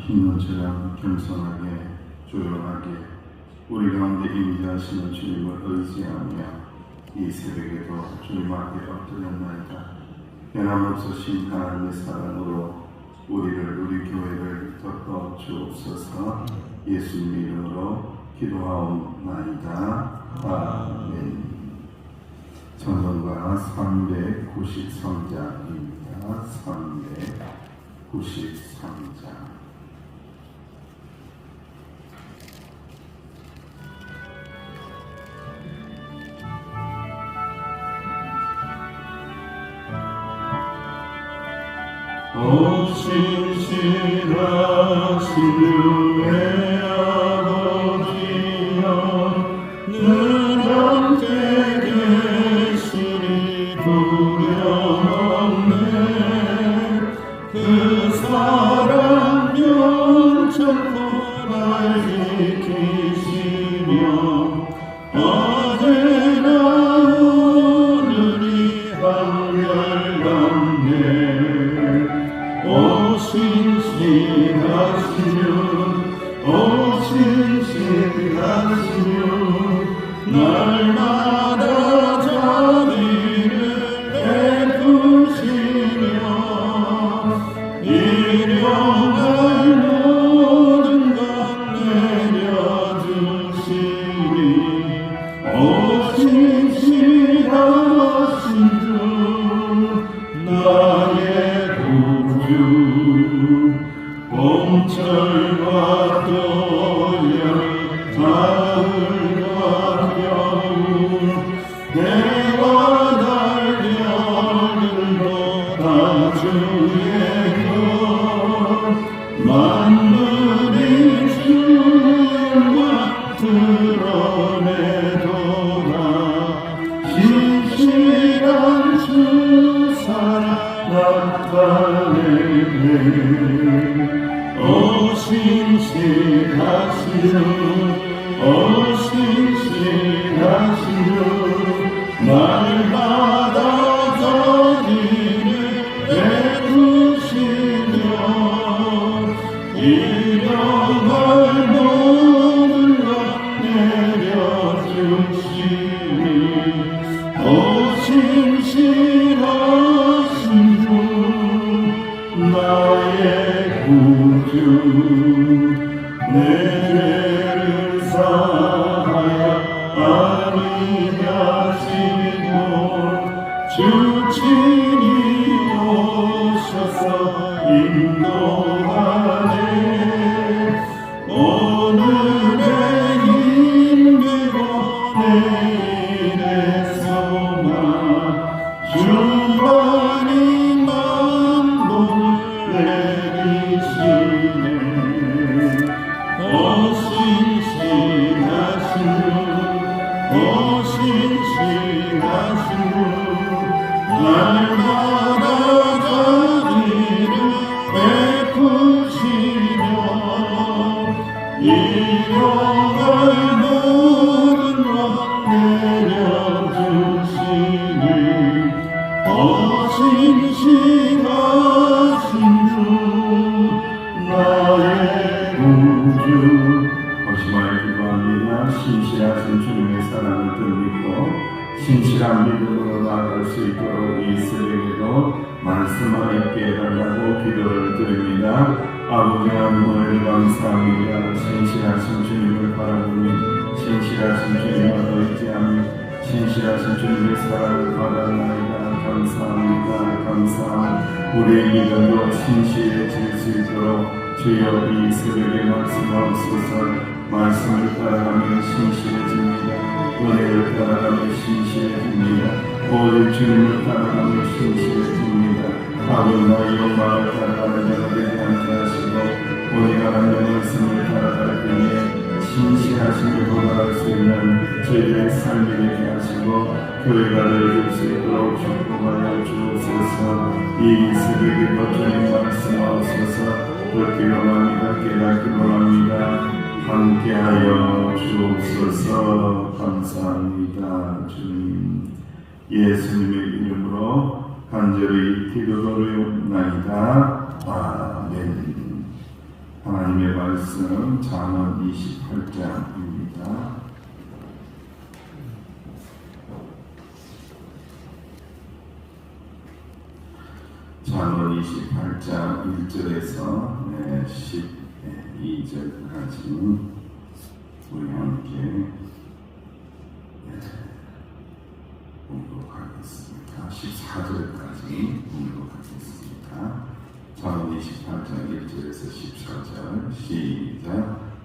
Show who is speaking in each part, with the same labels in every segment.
Speaker 1: 흰눈처럼 겸손하게 조용하게 우리 가운데 임재하시는 주님을 의지하며 이 새벽에도 주님 앞에 엎드렸나이다. 변함없으신 하나님의 사랑으로 우리 교회를 덮어 주옵소서. 예수님 이름으로 기도하옵나이다. 아멘. 전번과 393장입니다. 393장.
Speaker 2: 신실하신 주의 아버지여 늘 함께 계시니 두려움없네. 그 사랑 영천코 날 지키시며 어제나 오늘이 한결같네. 오 신실하신 주 날마다 자비를 베푸시며 일용할 모든 것 내려주시니 오 신실하신 주 나의 구주. 봄철과 또여름 가을과 겨울 해와 달 별들도 다 주의 것 만물이 주의 영광 드러내도다. 신실한 주 사랑 나타내네. 오 신실하신 주 날마다 자비를 베푸시며 일용할 모든 것 내려주시니 오 신실하신 주 나의 구주. 내 죄를 사하여 아니하시고 주 친히 오셔서 인도하네. 오늘의 힘되고 내일의 소망 주만이 만복을 내리시네. 오 신실하신 주 날마다 자비를 베푸시며 일용할 모든 것 내려주시니 오 신실하신 주 나의 구주.
Speaker 1: 오시마에 기도합니다. 신실하신 주님의 사랑을 믿고 신실한 믿음으로 나아갈 수 있도록 이 새벽에도 말씀을 읽게 해달라고 기도를 드립니다. 아버지 하나님 감사합니다. 신실하신 주님을 바라보며 신실하신 주님을 의지하며 신실하신 주님의 사랑을 받았나이다. 감사합니다. 우리의 믿음도 신실해질 수 있도록 주여 이 새벽에 말씀하옵소서. 말씀을 따라가며 신실해집니다. 은혜를 따라가며 신실해집니다. 오직 주님을 따라가며 신실해집니다. 아버지의 영광을 따라가는 자가 되지 않게 하시고 오직 하나님의 말씀을 따라갈 때에 신실하심을 도달할 수 있는 저희의 삶이 되게 하시고 교회가 되어줄 수 있도록 축복하여 주옵소서. 이 새벽에 주님 말씀하옵소서. 듣기 원합니다. 깨닫기 원합니다. 함께하여 주옵소서. 감사합니다. 주님 예수님의 이름으로 간절히 기도드리옵나이다. 아멘. 하나님 하나님의 말씀 잠언 28장입니다. 잠언 28장 1절에서 12절까지 우리 함께 공독하겠습니다. 14절까지 공독하겠습니다. 잠언 28장 1절에서 14절 시작.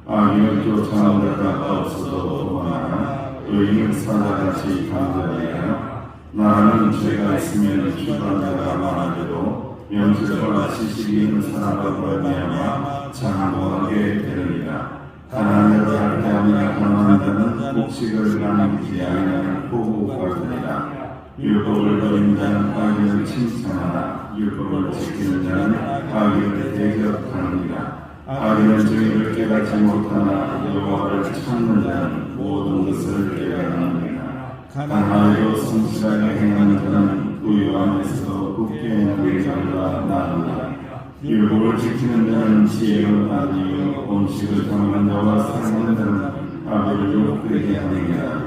Speaker 1: 악인을 쫓아오다가 없어도 도망하나 의인은 사자같이 강대하리라. 나라는 죄가 있으면 주관자가 많아져도 명철과 지식이 있는 사람과 말미암아 장구하게 되느니라. 가난을 할애하며 가난한 자는 곡식을 남기지 아니하는 포구가 되리라. 율법을 버린 자는 악인을 칭찬하나 율법을 지키는 자는 악인을 대적하느니라. 악인은 정의를 깨닫지 못하나 여호와를 찾는 자는 모든 것을 깨닫느니라. 가난하여 성실하게 행하는 자는 부유함에서 굳게 누리자가 나으리라. 율법을 지키는 자는 지혜를 얻으며 음식을 담는 자와 사는 자는 아비를 욕되게 하느니라.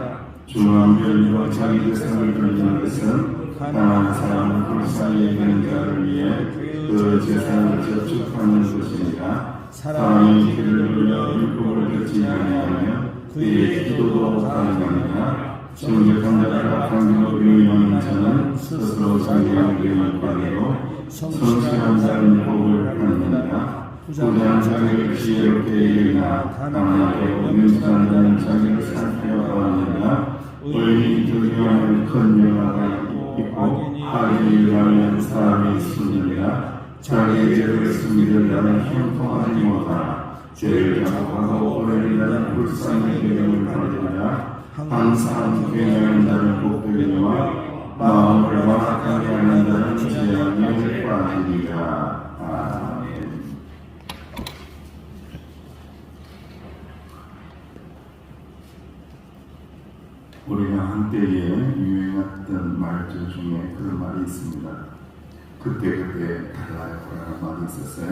Speaker 1: 중한 별로 자기 재산을 돌리는 것은 가난한 사람을 불쌍히 여기는 자를 위해 그 재산을 저축하는 것이니라. 사람이 길을 돌려 율법을 듣지 아니하며 그의 기도도 가능하니라. 정직한 자가 강경으로 유의하는 자는 스스로 자기의 의를 받으로 성실한 자는 복을 받느니라. 부자는 자기를 지혜롭게 여기나 가난하고 능숙한 자는 자기를 살펴보느니라. 의인이 득이하면 큰 영화가 있고 악인이 일하면 사람이 숨느니라. 자기의 죄를 숨기는 자는 형통하지 못하나 죄를 자복하고 오래는 자는 불쌍히 여김을 받으리라. 항상 회개하는 자는 복되리와 마음을 완악하게 하는 자는 재앙에 빠지리라. 아멘. 우리가 한때에 유행했던 말들 중에 그런 말이 있습니다. 그때 달라요 라는 말이 있었어요.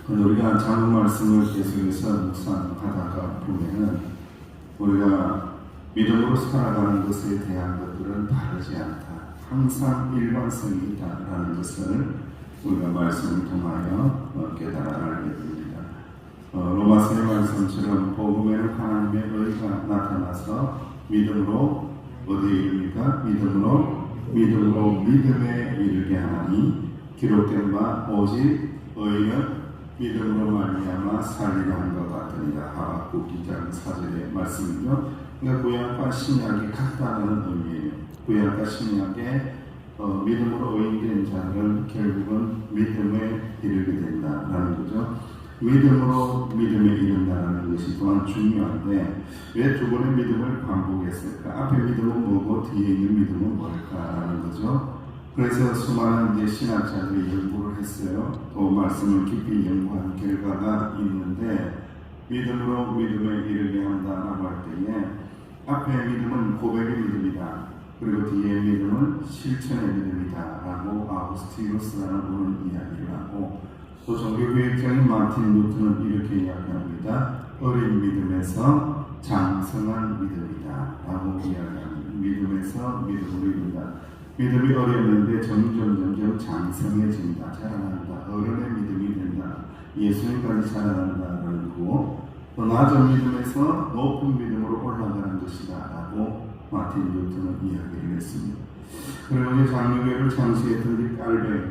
Speaker 1: 우리가 잠언 말씀을 계속해서 묵상하다가 보면은 우리가 믿음으로 살아가는 것에 대한 것들은 다르지 않다. 항상 일관성이 있다라는 것을 우리가 말씀을 통하여 깨달아 알게 됩니다. 로마서의 말씀처럼 복음에는 하나님의 의가 나타나서 믿음으로 어디에 이릅니까? 믿음으로 믿음에 이르게 하나니 기록된 바 오직 의는 믿음으로 말미암아 살리라 한 것 같으니라. 하박국 2장 4절의 말씀이죠. 그러니까 구약과 신약이 같다는 의미예요. 구약과 신약의 믿음으로 의인된 자는 결국은 믿음에 이르게 된다라는 거죠. 믿음으로 믿음에 이른다는 것이 또한 중요한데 왜 두 번의 믿음을 반복했을까? 앞에 믿음은 뭐고 뒤에 있는 믿음은 뭘까라는 거죠. 그래서 수많은 이제 신학자들이 연구를 했어요. 또 말씀을 깊이 연구한 결과가 있는데 믿음으로 믿음에 이르게 한다라고 할 때에 앞에 믿음은 고백의 믿음이다. 그리고 뒤에 믿음은 실천의 믿음이다라고 아우구스티누스라는 분은 이야기를 하고 또 종교교육자인 마틴 루터는 이렇게 이야기합니다. 어린 믿음에서 장성한 믿음이다라고 이야기합니다. 믿음에서 믿음으로 이른다. 믿음이 어렸는데 점점 장성해진다, 자라난다, 어른의 믿음이 된다, 예수님까지 자라난다라는 거고 또 낮은 믿음에서 높은 믿음으로 올라가는 것이다 라고 마틴 루터는 이야기를 했습니다. 그리고 이제 장로교를 창시했던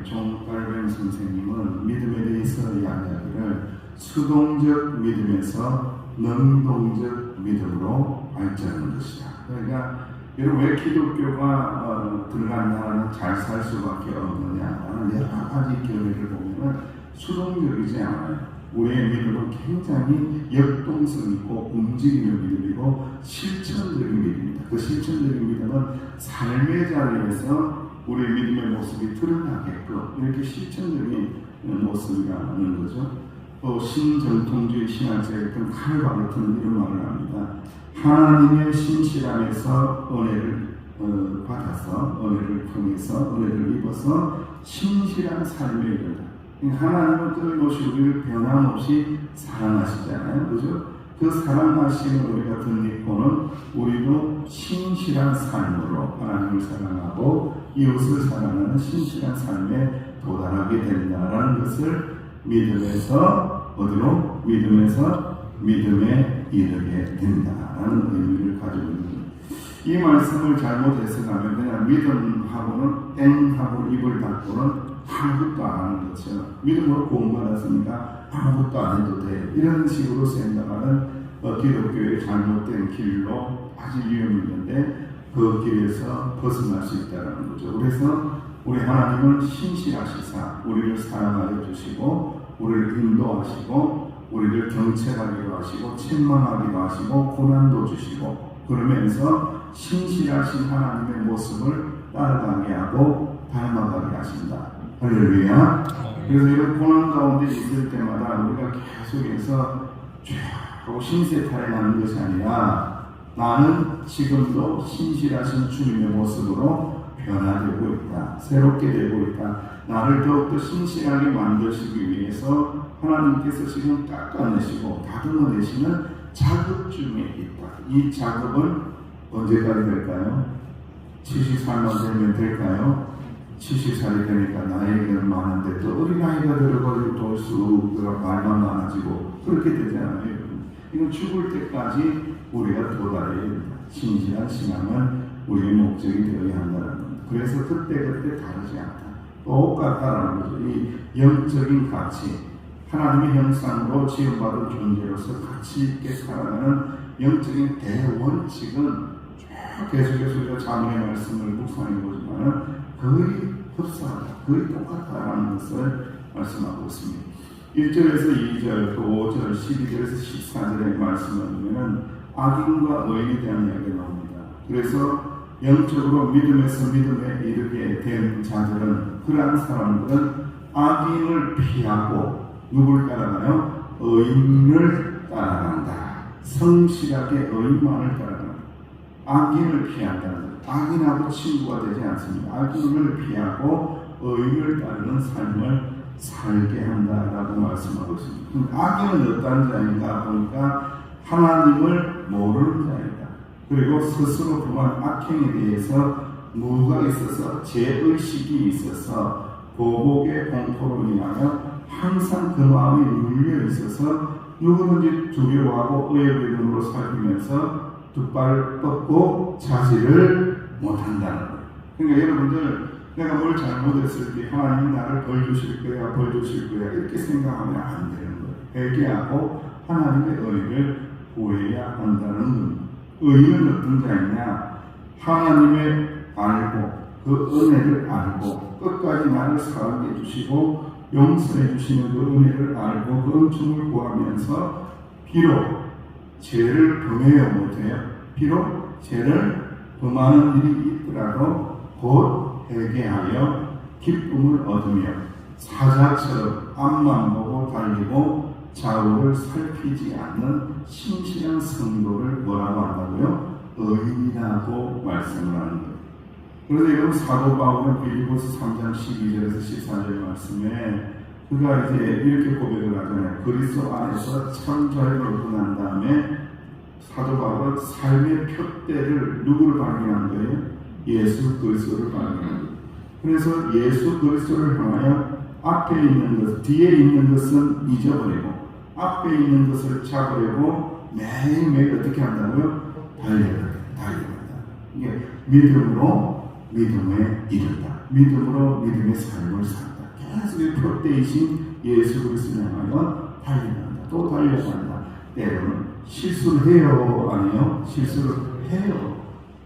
Speaker 1: 존 깔뱅 선생님은 믿음에 대해서 이야기하기를 수동적 믿음에서 능동적 믿음으로 발전하는 것이다. 그러니까 여러분 왜 기독교가 들어간 나라는 잘 살 수밖에 없느냐라는 여러 가지 견해를 보면 수동적이지 않아요. 우리의 믿음은 굉장히 역동성 있고 움직이는 믿음이고 실천적인 믿음입니다. 그 실천적인 믿음은 삶의 자리에서 우리의 믿음의 모습이 드러나게끔 이렇게 실천적인 모습이라는 거죠. 또 신정통주의 신학자였던 칼 바르트는 이런 말을 합니다. 하나님의 신실함에서 은혜를 받아서 은혜를 통해서 은혜를 입어서 신실한 삶에 이른다. 하나님은 끊임없이 우리를 변함없이 사랑하시잖아요. 그죠? 그 사랑하심을 우리가 덧입고는 우리도 신실한 삶으로 하나님을 사랑하고 이웃을 사랑하는 신실한 삶에 도달하게 된다라는 것을 믿음에서 어디로? 믿음에서 믿음에 이르게 된다라는 의미를 가지고 있는 거예요. 이 말씀을 잘못 해석하면 그냥 믿음하고는 땡하고 입을 닫고는 아무것도 안 하는 거죠. 믿음으로 구원받았으니까 아무것도 안 해도 돼. 이런 식으로 생각하는 기독교의 잘못된 길로 아주 위험이 있는데 그 길에서 벗어날 수 있다는 거죠. 그래서 우리 하나님은 신실하시사 우리를 사랑하여 주시고 우리를 인도하시고 우리를 경책하기도 하시고 책망하기도 하시고 고난도 주시고 그러면서 신실하신 하나님의 모습을 따라가게 하고 닮아가게 하신다. 할렐루야. 그래서 이런 고난 가운데 있을 때마다 우리가 계속해서 쭉 신세 탈행하는 것이 아니라 나는 지금도 신실하신 주님의 모습으로 변화되고 있다. 새롭게 되고 있다. 나를 더욱더 신실하게 만드시기 위해서 하나님께서 지금 깎아내시고 다듬어내시는 작업 중에 있다. 이 작업은 언제까지 될까요? 70살만 되면 될까요? 70살이 되니까 나이는 많은데 또 어린아이가 들어가지고 돌수 말만 많아지고 그렇게 되잖아요. 이건 죽을 때까지 우리가 도달해야 된다. 신실한 신앙은 우리의 목적이 되어야 한다는 겁니다. 그래서 그때그때 다르지 않다. 똑같다라는 거죠. 이 영적인 가치, 하나님의 형상으로 지음받은 존재로서 가치 있게 살아가는 영적인 대원칙은 계속해서 우리가 자문의 말씀을 묵상해 보지만 거의 흡사하다, 거의 똑같다라는 것을 말씀하고 있습니다. 1절에서 2절, 또 5절, 12절에서 14절의 말씀을 보면 악인과 의인에 대한 이야기가 나옵니다. 그래서 영적으로 믿음에서 믿음에 이르게 된 자들은, 그러한 사람들은 악인을 피하고 누굴 따라가요? 의인을 따라간다. 성실하게 의인만을 따라간다. 악인을 피한다는 것. 악인하고 친구가 되지 않습니다. 악인을 피하고 의인을 따르는 삶을 살게 한다라고 말씀하고 있습니다. 악인은 어떤 자인가 보니까 하나님을 모르는 자이다. 그리고 스스로 그만 악행에 대해서 무가 있어서 죄의식이 있어서 보복의 공포로 인하여 항상 그 마음이 눌려 있어서 누구든지 두려워하고 의의 눈으로 살피면서 두 발 뻗고 자지를 못한다는 거예요. 그러니까 여러분들, 내가 뭘 잘못했을 때 하나님이 나를 벌 주실 거야, 벌 주실 거야 이렇게 생각하면 안 되는 거예요. 회개하고 하나님의 의를 구해야 한다는 겁니다. 의는 어떤 자이냐? 하나님의 알고 그 은혜를 알고 끝까지 나를 살게 해주시고 용서해 주시는 그 은혜를 알고 그 은총을 구하면서 비록 죄를 범해야 못해요. 비록 죄를 범하는 일이 있더라도 곧 회개하여 기쁨을 얻으며 사자처럼 앞만 보고 달리고 좌우를 살피지 않는 신실한 성도를 뭐라고 한다고요? 의인이라고 말씀을 하는 거예요. 그래서 여러분 사도 바울은 빌립보서 3장 12절에서 14절 말씀에 그가 이제 이렇게 고백을 하잖아요. 그리스도 안에서 참 자유를 얻고 난 다음에 사도 바울은 삶의 표대를 누구를 발견한 거예요? 예수 그리스도를 발견한 거예요. 그래서 예수 그리스도를 향하여 앞에 있는 것, 뒤에 있는 것은 잊어버리고 앞에 있는 것을 잡으려고 매일매일 어떻게 한다고요? 달려간다. 이게 믿음으로 믿음에 이른다. 믿음으로 믿음의 삶을 산다. 계속 표대이신 예수 그리스도를 향하여 달려간다. 또 달려간다. 때로는 실수를 해요? 안 해요? 실수를 해요.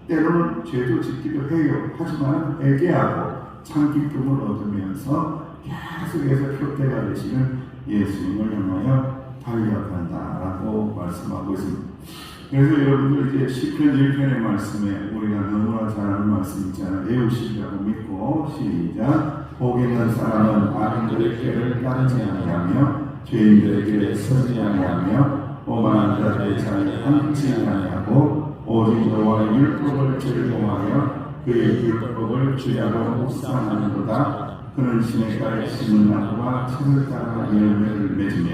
Speaker 1: 때로는 죄도 짓기도 해요. 하지만 회개하고 참 기쁨을 얻으면서 계속해서 표대가 되시는 예수님을 향하여 달려간다라고 말씀하고 있습니다. 그래서 여러분들 이제 시편 1편의 말씀에 우리가 너무나 잘 아는 말씀 있잖아요. 외우시라고 믿고 시작. 복 있는 사람은 악인들의 길을 따르지 아니하며 죄인들의 길에 서지 아니하며 오만한 자들의 자리에 앉지 아니하고 오직 여호와의 율법을 즐거워하며 그의 율법을 주야로 묵상하는도다. 그는 시냇가에 심은 나무와 철을 따라 열매를 맺으며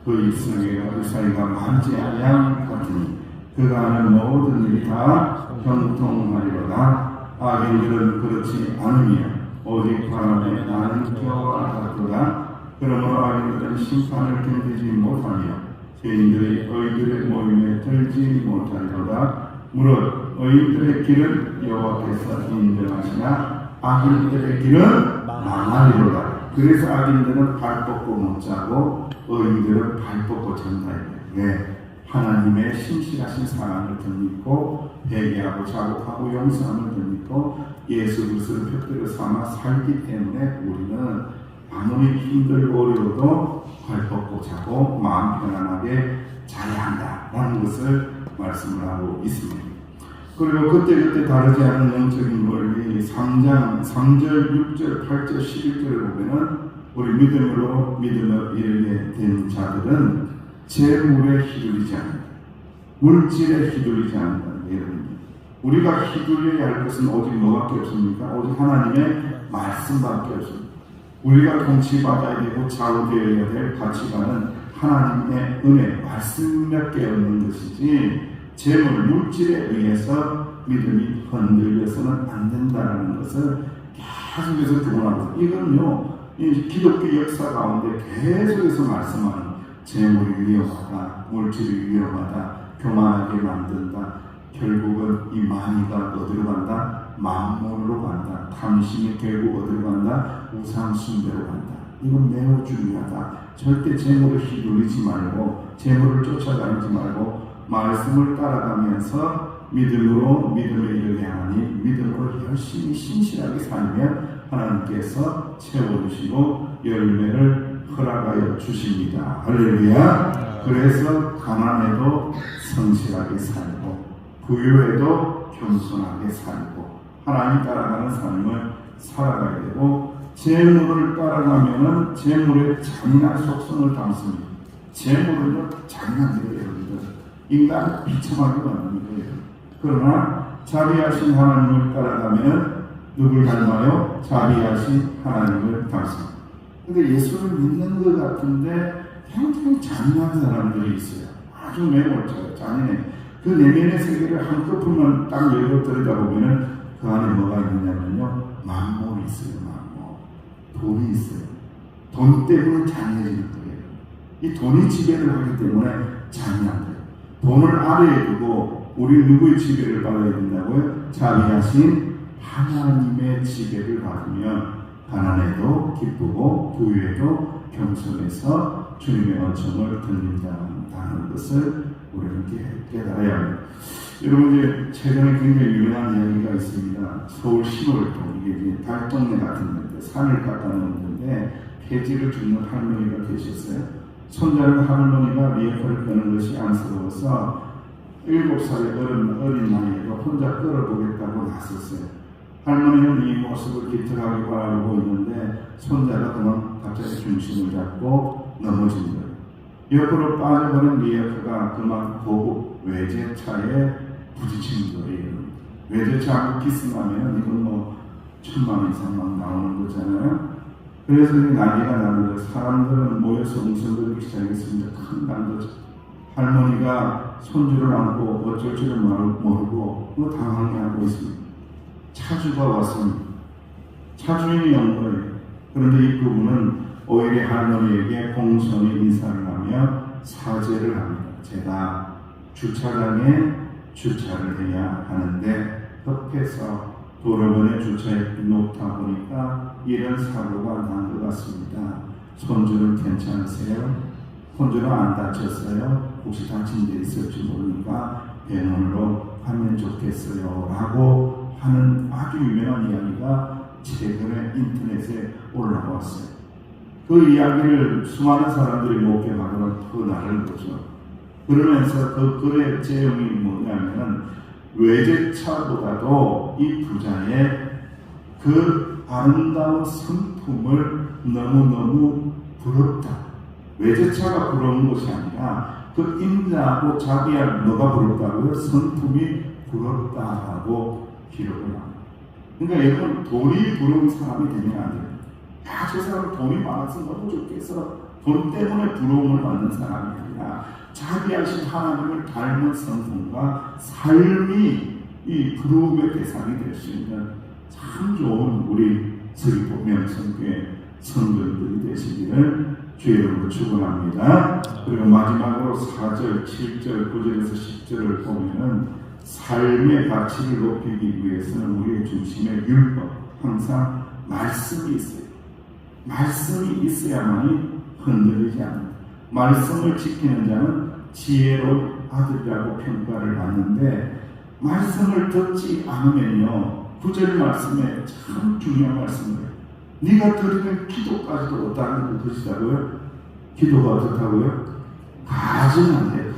Speaker 1: 그 입술에가 의사이가 만지 아양 같으니 그가 하는 모든 일이 다 형통하리로다. 악인들은 그렇지 않으며 오직 바람에 나는 겨와 같도다. 그러므로 악인들은 심판을 견디지 못하며 죄인들이 의인들의 모임에 들지 못하리로다. 무릇 의인들의 길은 여호와께서 인정하시나 악인들의 길은 망하리로다. 그래서 악인들은 발 뻗고 못 자고 의인들은 발 뻗고 잔다. 왜? 하나님의 신실하신 사랑을 덧입고 회개하고 자복하고 용서함을 덧입고 예수 그리스도를 표대로 삼아 살기 때문에 우리는 아무리 힘들고 어려워도 발 뻗고 자고 마음 편안하게 자야 한다라는 것을 말씀을 하고 있습니다. 그리고 그때 다르지 않은 영적인 원리 3장 3절, 6절, 8절, 11절을 보면은 우리 믿음으로 믿음을 이르게 된 자들은 재물에 휘둘리지 않는다. 물질에 휘둘리지 않는다는 예언입니다. 우리가 휘둘려야 할 것은 오직 뭐밖에 없습니까? 오직 하나님의 말씀밖에 없습니다. 우리가 통치받아야 되고 좌우되어야 될 가치관은 하나님의 은혜, 말씀밖에 없는 것이지 재물, 물질에 의해서 믿음이 흔들려서는 안 된다는 것을 계속해서 교훈하고 있습니다. 이건요, 이 기독교 역사 가운데 계속해서 말씀하는 재물이 위험하다, 물질이 위험하다, 교만하게 만든다, 결국은 이 마귀가 어디로 간다? 만몬으로 간다. 탐심이 결국 어디로 간다? 우상 숭배로 간다. 이건 매우 중요하다. 절대 재물을 휘둘리지 말고 재물을 쫓아다니지 말고 말씀을 따라가면서 믿음으로 믿음에 이르게 하니 믿음으로 열심히 신실하게 살면 하나님께서 채워주시고 열매를 허락하여 주십니다. 할렐루야. 그래서 가난해도 성실하게 살고 부유해도 겸손하게 살고 하나님 따라가는 삶을 살아가야 되고 재물을 따라가면은 재물의 잔인한 속성을 담습니다. 재물은요 잔인한데요, 여러분들. 인간은 비참하게 만듭니다. 그러나 자비하신 하나님을 따라가면 누굴 닮아요? 자비하신 하나님을 닮습니다. 근데 예수를 믿는 것 같은데 굉장히 잔인한 사람들이 있어요. 아주 매몰차요. 잔인해. 그 내면의 세계를 한꺼풀만 딱 열고 들여다보면은 그 안에 뭐가 있느냐면요. 만몬이 있어요. 만몬. 돈이 있어요. 돈 때문에 잔인해지는 거예요. 이 돈이 지배를 하기 때문에 잔인한 거예요. 돈을 아래에 두고 우리 누구의 지배를 받아야 된다고요? 자비하신 하나님의 지배를 받으면 가난해도 기쁘고 부유해도 겸손해서 주님의 언총을 듣는다는 것을 우리는 깨달아야 합니다. 여러분 이제 최근에 굉장히 유명한 이야기가 있습니다. 서울 신월동 이게 이제 달동네 같은 데인데 산을 갖다 놓는데 폐지를 줍는 할머니가 계셨어요. 손자는 할머니가 리어카를 끄는 것이 안쓰러워서 7살의 어린 나이에도 혼자 끌어보겠다고 나섰어요. 할머니는 이 모습을 기특하게 바라보고 있는데 손자가 그만 갑자기 중심을 잡고 넘어진 거예요. 옆으로 빠져버린 리어카가 그만 고급 외제차에 부딪힌 거예요. 외제차하고 키스나면 이건 뭐 1000만 이상 막 나오는 거잖아요. 그래서 난리가 나는데 사람들은 모여서 웅성거리기 시작했습니다. 큰 난도죠. 할머니가 손주를 안고 어쩔 줄을 모르고 당황해하고 있습니다. 차주가 왔습니다. 차주인이 온 거예요. 그런데 이 부부는 오히려 할머니에게 공손히 인사를 하며 사죄를 합니다. 제가 주차장에 주차를 해야 하는데 급해서 도로변에 주차해 놓다 보니까 이런 사고가 난 것 같습니다. 손주는 괜찮으세요? 손주는 안 다쳤어요? 혹시 다친 데 있을지 모르니까 병원으로 가면 좋겠어요 라고 하는 아주 유명한 이야기가 최근에 인터넷에 올라왔어요. 그 이야기를 수많은 사람들이 목격하고는 그 날을 보죠. 그러면서 그 글의 제목이 뭐냐면 외제차보다도 이 부자의 그 아름다운 성품을 너무너무 부럽다. 외제차가 부러운 것이 아니라 그 인자하고 자비할 뭐가 부럽다고요? 성품이 부럽다라고 기록을 합니다. 그러니까 여러분 돈이 부러운 사람이 되면 안 됩니다. 야, 저 사람 돈이 많아서 너무 좋겠어. 돈 때문에 부러움을 받는 사람이 아니라 자비하신 하나님을 닮은 성품과 삶이 이 부러움의 대상이 될 수 있는 참 좋은 우리 서귀포 명성교회 성도들이 되시기를 주의 이름으로 축원합니다. 그리고 마지막으로 4절, 7절, 9절에서 10절을 보면은 삶의 가치를 높이기 위해서는 우리의 중심에 율법, 항상 말씀이 있어요. 말씀이 있어야만이 흔들리지 않는다. 말씀을 지키는 자는 지혜로운 아들이라고 평가를 받는데 말씀을 듣지 않으면요 9절 말씀에 참 중요한 말씀이에요. 네가 드리는 기도까지도 어떠한 걸 드시자고요? 기도가 어떻다고요? 가증한데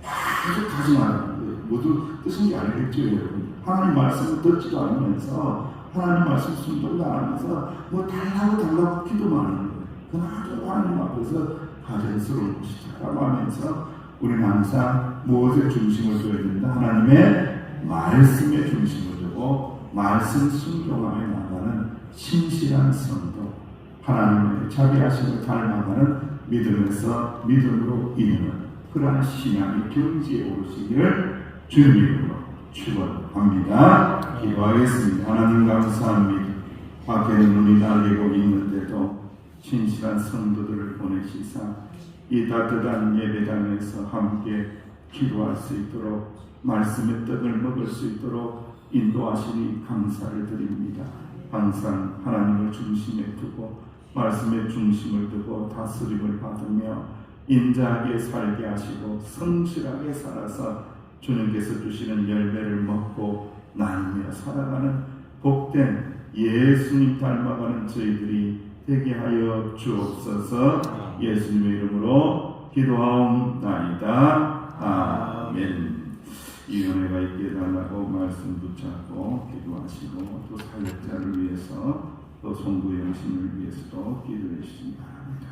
Speaker 1: 아주 가증하는 거예요. 모두 뜻인 게 알겠죠 여러분? 하나님 말씀을 듣지도 않으면서 하나님 말씀 순종도 안 하면서 뭐 달라고 기도만 하는 거예요. 그나마 하나님 앞에서 가증스러운 것이다라고 하면서 우리는 항상 무엇에 중심을 둬야 된다? 하나님의 말씀에 중심을 두고 말씀 순종하며 나가는 신실한 성도, 하나님의 자비하심을 닮아가는 믿음에서 믿음으로 이루는 그러한 신앙의 경지에 오르시기를 주님 이름으로 축원합니다. 기도하겠습니다. 하나님 감사합니다. 밖에는 눈이 날리고 있는데도 신실한 성도들을 보내시사 이 따뜻한 예배당에서 함께 기도할 수 있도록 말씀의 떡을 먹을 수 있도록 인도하시니 감사를 드립니다. 항상 하나님을 중심에 두고 말씀의 중심을 두고 다스림을 받으며 인자하게 살게 하시고 성실하게 살아서 주님께서 주시는 열매를 먹고 나누며 살아가는 복된 예수님 닮아가는 저희들이 되게 하여 주옵소서. 예수님의 이름으로 기도하옵나이다. 아멘. 이 은혜가 있게 해달라고 말씀 붙잡고 기도하시고 또 사역자를 위해서 또 송구 영신을 위해서도 기도해 주시기 바랍니다.